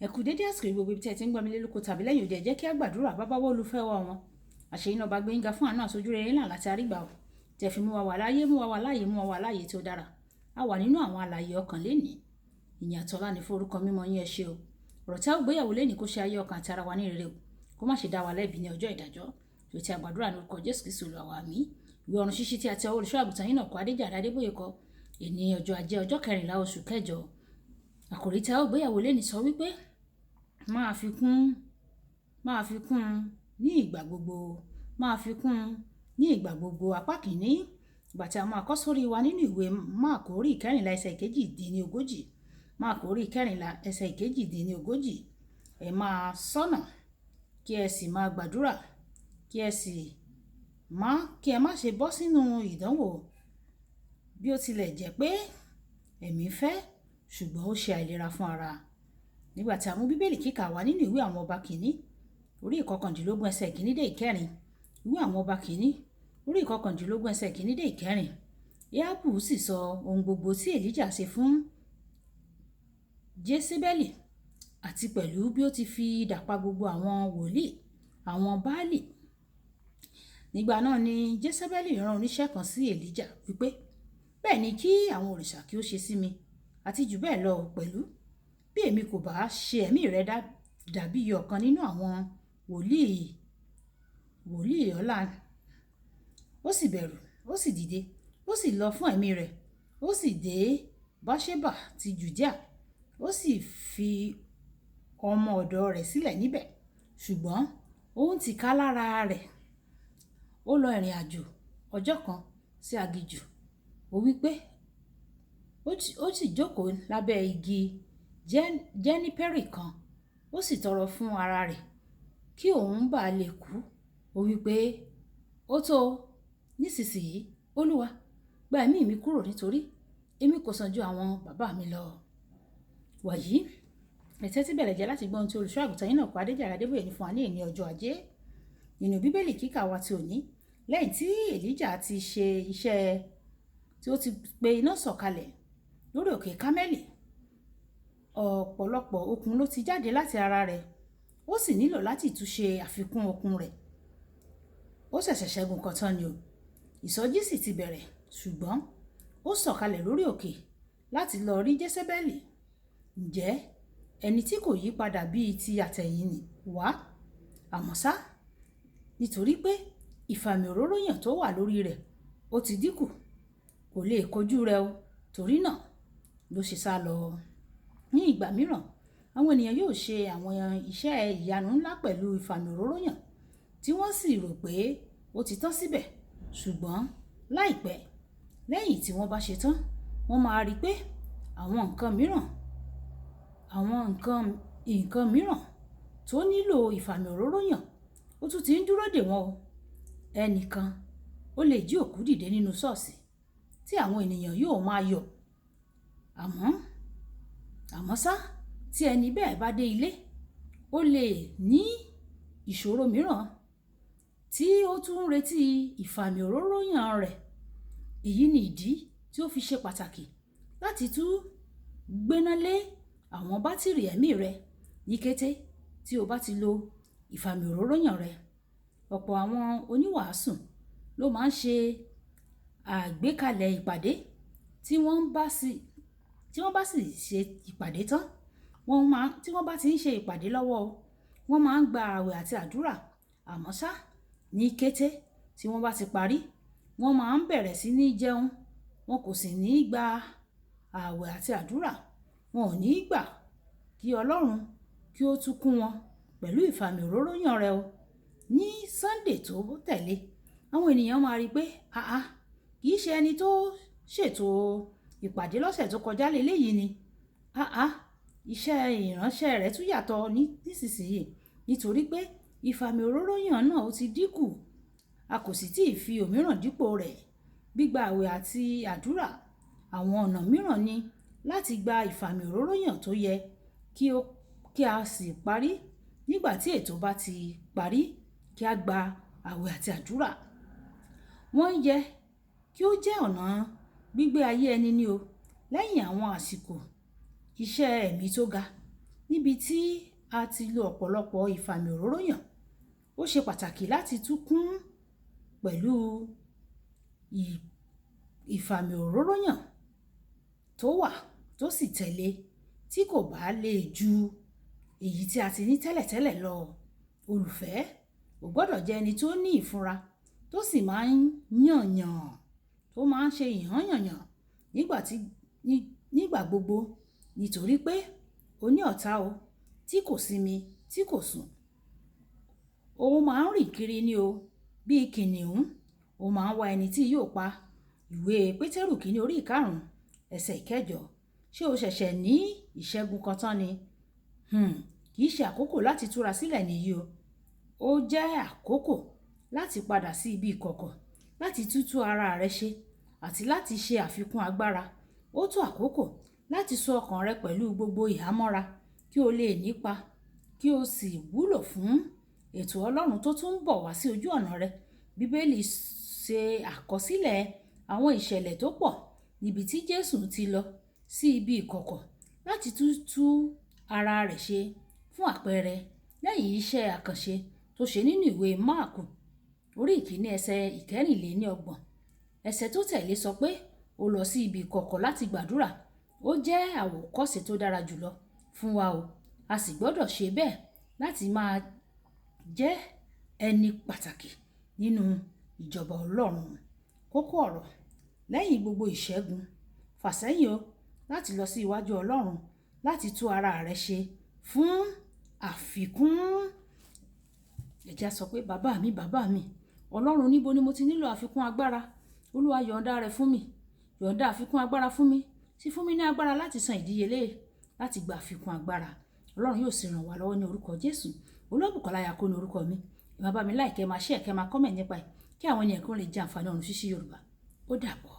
ẹ kú dédé àsìkò gbogbo ibi tí ẹ ti ń gbọ́ mi lélùkù tàbí lẹ́yìn òde ẹ jẹ́ kí á gbàdúrà bàbá wọ́ olùfẹ́ wa wọn àṣeyìn náà bá gbé yínga fún àánú àsojú rere ńlá láti àrígbà ọ̀ tẹ̀ fi mú wa wà láyé mú wa wà láyé mú wa wà láyé tí ó dára a wà nínú àwọn alààyè ọkàn lénìí ìyìn àtọ́lá ní forúkọ mímọ́ yín ẹ ṣé o ọ̀rọ̀ tí a ó gbéyàwó lénìí kó ṣe ayé ọkàn àti ara wa ní rere o kó má ṣe dá wa lẹ́bi ní ọjọ́ ìdájọ́ tó ti àgbàdúrà ní orúkọ Jésù Kristi Olúwa wa àmín ìwé ọ̀run ṣíṣí tí a ti ọwọ́ olùṣọ́ àgùntàn yín náà kọ Adéjàre Adébóyè kọ èní ọjọ́ ajé ọjọ́ 14 oṣù kẹjọ àkòrí tí a ó gbéyàwó lénìí sọ wípé máa fi kún ní ìgbà gbogbo máa fi kún ní ìgbà gbogbo apá kìíní ìgbà tí a máa kọ́ sórí wa nínú ìwé Máàkù orí 14 ẹsẹ̀ 42 Máàkù orí 14 ẹsẹ̀ 42 ẹ máa ṣọ́nà kí ẹ sì máa gbàdúrà kí ẹ má ṣe bọ́ sínú ìdánwò bí ó tilẹ̀ jẹ́ pé ẹ̀mí fẹ́ ṣùgbọ́n ó ṣe àìlera fún ara nígbà tí a mú bíbélì kíkà wá nínú ìwé àwọn ọba kìíní orí 19 ẹsẹ̀ 1 dé 4 ìwé àwọn ọba kìíní orí 19 ẹsẹ̀ 1 dé 4 Áhábù sì sọ ohun gbogbo tí Èlíjà ṣe fún Jésébẹ́lì àti pẹ̀lú bí ó ti fi idà pa gbogbo àwọn wòlíì àwọn Báálì nígbà náà ni Jésébẹ́lì rán oníṣẹ́ kan sí Èlíjà wípé bẹ́ẹ̀ ni kí àwọn òrìṣà kí ó ṣe sí mi àti jù bẹ́ẹ̀ lọ pẹ̀lú bí èmi kò bá ṣe ẹ̀mí rẹ dàbí ọ̀kan nínú àwọn wòlíì ọ̀la. Ó sì bẹ̀rù ó sì dìde ó sì lọ fún ẹ̀mí rẹ̀ ó sì dé Báṣébà ti Jùdíà ó sì fi ọmọ ọ̀dọ̀ rẹ̀ sílẹ̀ níbẹ̀ ṣùgbọ́n òun tìkálára rẹ̀ ó lọ ìrìn àjò ọjọ́ kan sí aginjù ó wí pé ó sì jókòó lábẹ́ igi jẹ́nípẹ́rì kan ó sì tọrọ fún ara rẹ̀ kí òun bá lè kú ó wí pé ó tó nísinsìnyí Olúwa gba ẹ̀mí mi kúrò nítorí èmi kò sàn ju àwọn bàbá mi lọ. Wàyí ẹ̀tẹ́ tí bẹ̀rẹ̀ jẹ́ láti gbọ́ ohun tí olùṣọ́ àgùntàn yín náà kọ Adéjàre Adébóyè ní fún wa ní èní ọjọ́ ajé nínú bíbélì kíkà wa ti òní lẹ́yìn tí Èlíjà ti ṣe iṣẹ́ tí ó ti pe iná sọ̀kalẹ̀ lórí òkè Kámẹ́lì ọ̀pọ̀lọpọ̀ okun ló ti jáde láti ara rẹ̀ ó sì nílò láti tún ṣe àfikún okun rẹ̀ ó ṣẹ̀ṣẹ̀ ṣẹ́gun kan tán ni o ìsọjí sì ti bẹ̀rẹ̀ ṣùgbọ́n ó sọ̀kalẹ̀ lórí òkè láti lọ rí Jésébẹ́lì ǹjẹ́ ẹni tí kò yí padà bíi ti àtẹ̀yìn ni wá àmọ́ ṣá nítorí pé ìfàmì òróró yàn tó wà lórí rẹ̀ ó ti dínkù kò lè kojú rẹ̀ o torí náà ló ṣe sá lọ. Ní ìgbà mìíràn àwọn ènìyàn yóò ṣe àwọn iṣẹ́ ìyanu ńlá pẹ̀lú ìfàmì òróró yàn tí wọ́n sì rò pé ó ti tán síbẹ̀ ṣùgbọ́n láìpẹ́ lẹ́yìn tí wọ́n bá ṣe tán wọ́n máa rí pé àwọn nǹkan mìíràn tó nílò ìfàmì òróró yàn ó tún ti ń dúró dè wọ́n o ẹnìkan ó lè jí òkú dìde nínú ṣọ́ọ̀ṣì tí àwọn ènìyàn yóò máa yọ̀ àmọ́ ṣá tí ẹni bẹ́ẹ̀ bá dé ilé ó lè ní ìṣòro mìíràn tí ó tún ń retí ìfàmì òróró yàn rẹ̀ èyí ni ìdí tí ó fi ṣe pàtàkì láti tún gbéná lé àwọn bátìrì ẹ̀mí rẹ ní kété tí o bá ti lo ìfàmì òróró yàn rẹ ọ̀pọ̀ àwọn oníwàásù ló máa ń ṣe àgbékalẹ̀ ìpàdé tí wọ́n bá sì ṣe ìpàdé tán tí wọ́n bá ti ń ṣe ìpàdé lọ́wọ́ wọ́n máa ń gba ààwẹ̀ àti àdúrà àmọ́ ṣá ní kété tí wọ́n bá ti parí wọ́n máa ń bẹ̀rẹ̀ sí ní jẹun wọn kò sì ní gba ààwẹ̀ àti àdúrà wọn ò ní gbà kí Ọlọ́run kí ó tún kún wọn pẹ̀lú ìfàmì òróró yàn rẹ o ní Sunday tó tẹ̀lé àwọn ènìyàn máa rí pé kì í ṣe ẹni tó ṣètò ìpàdé lọ́sẹ̀ tó kọjá léléyìí ni iṣẹ́ ìránṣẹ́ rẹ̀ tún yàtọ̀ nísinsìnyí nítorí pé ìfàmì òróró yàn náà ó ti dínkù a kò sì tíì fi òmíràn dípò rẹ̀ gbígba àwẹ̀ àti àdúrà àwọn ọ̀nà mìíràn ni láti gba ìfàmì òróró yàn tó yẹ kí a sì parí nígbà tí ètò bá ti parí kí a gba àwẹ̀ àti àdúrà wọ́n yẹ kí ó jẹ́ ọ̀nà gbígbé ayé ẹni ni o lẹ́yìn àwọn àsìkò iṣẹ́ ẹ̀mí tó ga níbi tí a ti lo ọ̀pọ̀lọpọ̀ ìfàmì òróró yàn, ó ṣe pàtàkì láti tún kún pẹ̀lú ìfàmì òróró yàn tó wà tó sì tẹ̀lé tí kò bá lè ju èyí tí a ti ní tẹ́lẹ̀tẹ́lẹ̀ lọ. Olùfẹ́, ò gbọ́dọ̀ jẹ́ ẹni tó ní ìfúnra tó sì máa ń yànyàn, tó máa ń ṣe ìhányànyàn nígbà gbogbo, nítorí pé o ní ọ̀tá o tí kò sinmi tí kò sùn. Ó máa ń rìn kiri ní o bíi kìnìún, ó máa ń wá ẹni tí yóò pa. Ìwé Pétérù kìíní orí 5 ẹsẹ̀ 8. Ṣé o ṣẹ̀ṣẹ̀ ní ìṣẹ́gun kan tán ni? Kì í ṣe àkókò láti túra sílẹ̀ nìyí o. Ó jẹ́ àkókò láti padà sí ibi ìkọ̀kọ̀, láti tútú ara rẹ ṣe àti láti ṣe àfikún agbára. Ó tó àkókò láti so ọkàn rẹ pẹ̀lú gbogbo ìhámọ́ra kí o lè nípa, kí o sì wúlò fún ètò Ọlọ́run tó tún ń bọ̀ wá sí ojú ọ̀nà rẹ. Bíbélì ṣe àkọsílẹ̀ àwọn ìṣẹ̀lẹ̀ tó pọ̀ níbi tí Jésù ti lọ sí ibi ìkọ̀kọ̀ láti tútú ara rẹ̀ ṣe. Fún àpẹẹrẹ, lẹ́yìn iṣẹ́ àkànṣe tó ṣe nínú ìwé Máàkù orí 1 ẹsẹ̀ 24, ẹsẹ̀ tó tẹ̀lé sọ pé ó lọ sí ibi ìkọ̀kọ̀ láti gbàdúrà. Ó jẹ́ àwòkọ́ṣe tó dára jùlọ fún wa o. A sì gbọ́dọ̀ ṣe bẹ́ẹ̀ láti máa jẹ́ ẹni pàtàkì nínú ìjọba Ọlọ́run. Kókó ọ̀rọ̀: lẹ́yìn gbogbo ìṣẹ́gun, fàsẹ́yìn o láti lọ sí iwájú Ọlọ́run láti tú ara rẹ ṣe fún àfikún. Ẹ̀já sọ pé bàbá mi, Ọlọ́run, níbo ni mo ti nílò àfikún agbára? Olúwa yọ̀ǹda rẹ̀ fún mi, yọ̀ǹda àfikún agbára fún mi, sì fún mi ní agbára láti san ìdíyelé láti gba àfikún agbára. Ọlọ́run yóò sì ràn wá lọ́wọ́ ní orúkọ Jésù. Olúbùkọ́lá Ayako ní orúkọ mi. Ẹ máa bá mi like, ẹ máa share, kẹ́ máa comment nípa ẹ̀ kí àwọn ènìyàn kan lè jẹ àǹfààní ọ̀run ṣíṣí Yorùbá. Ó dàbọ̀.